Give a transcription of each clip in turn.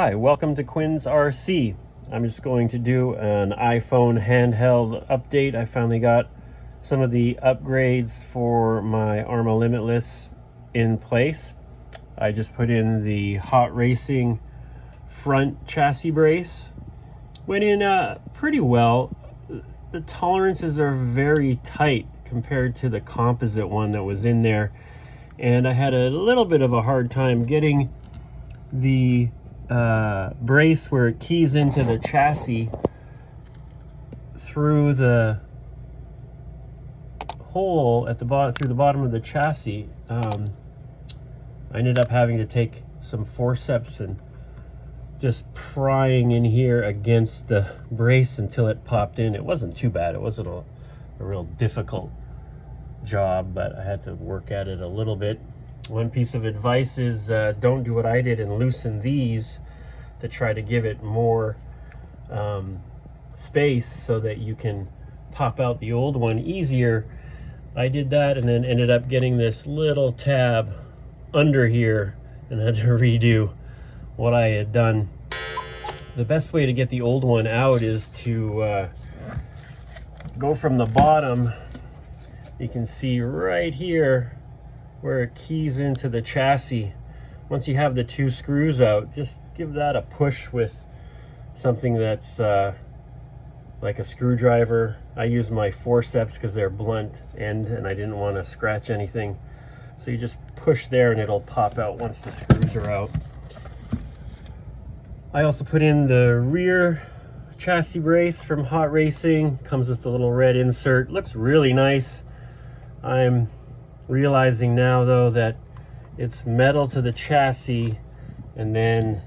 Hi, welcome to Quinn's RC. I'm just going to do an iPhone handheld update. I finally got some of the upgrades for my Arma Limitless in place. I just put in the Hot Racing front chassis brace. Went in pretty well. The tolerances are very tight compared to the composite one that was in there. And I had a little bit of a hard time getting the brace where it keys into the chassis through the hole at the bottom, through the bottom of the chassis. I ended up having to take some forceps and just prying in here against the brace until it popped in. It wasn't too bad. It wasn't a real difficult job, but I had to work at it a little bit. One piece of advice is don't do what I did and loosen these to try to give it more space so that you can pop out the old one easier. I did that and then ended up getting this little tab under here and had to redo what I had done. The best way to get the old one out is to go from the bottom. You can see right here where it keys into the chassis. Once you have the two screws out, just give that a push with something that's like a screwdriver. I use my forceps because they're blunt end and I didn't want to scratch anything. So you just push there and it'll pop out once the screws are out. I also put in the rear chassis brace from Hot Racing. Comes with the little red insert. Looks really nice. I'm realizing now though that it's metal to the chassis and then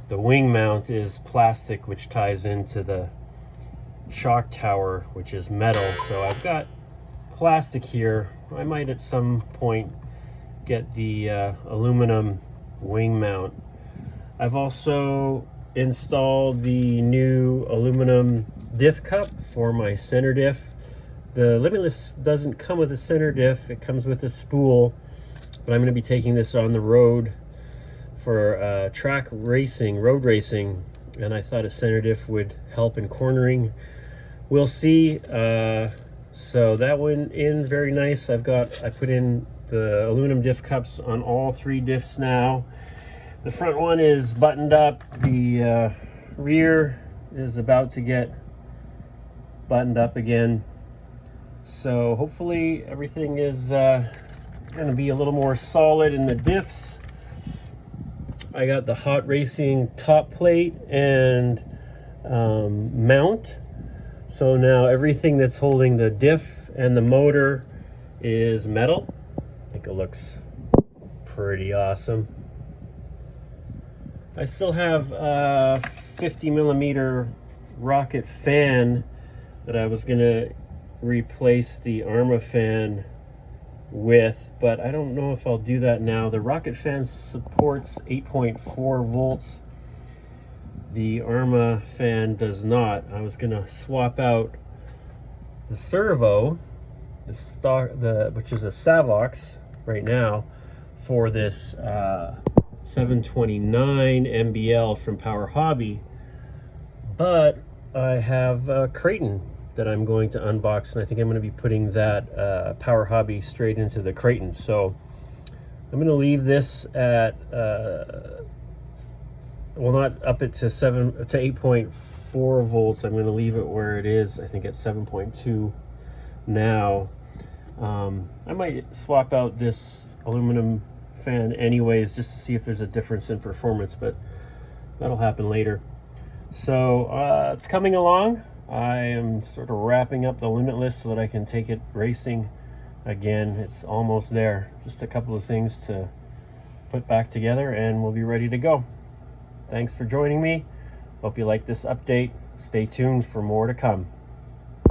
the wing mount is plastic, which ties into the shock tower, which is metal. So I've got plastic here. I might at some point get the aluminum wing mount. I've also installed the new aluminum diff cup for my center diff. The Limitless doesn't come with a center diff, it comes with a spool, but I'm going to be taking this on the road for track racing, road racing, and I thought a center diff would help in cornering. We'll see. So that went in very nice. I put in the aluminum diff cups on all three diffs now. The front one is buttoned up. The rear is about to get buttoned up again. So hopefully everything is going to be a little more solid in the diffs. I got the Hot Racing top plate and mount. So now everything that's holding the diff and the motor is metal. I think it looks pretty awesome. I still have a 50 millimeter rocket fan that I was gonna replace the Arma fan with, but I don't know if I'll do that now. The rocket fan supports 8.4 volts. The Arma fan does not. I was gonna swap out the servo, the stock, which is a Savox right now, for this 729 MBL from Power Hobby, but I have a Creighton that I'm going to unbox, and I think I'm going to be putting that Power Hobby straight into the Creighton. So I'm going to leave this at well, not up it to 8.4 volts. I'm going to leave it where it is. I think at 7.2 now. I might swap out this aluminum fan anyways, just to see if there's a difference in performance, but that'll happen later. So it's coming along. I am sort of wrapping up the Limitless so that I can take it racing again. It's almost there. Just a couple of things to put back together and we'll be ready to go. Thanks for joining me. Hope you like this update. Stay tuned for more to come.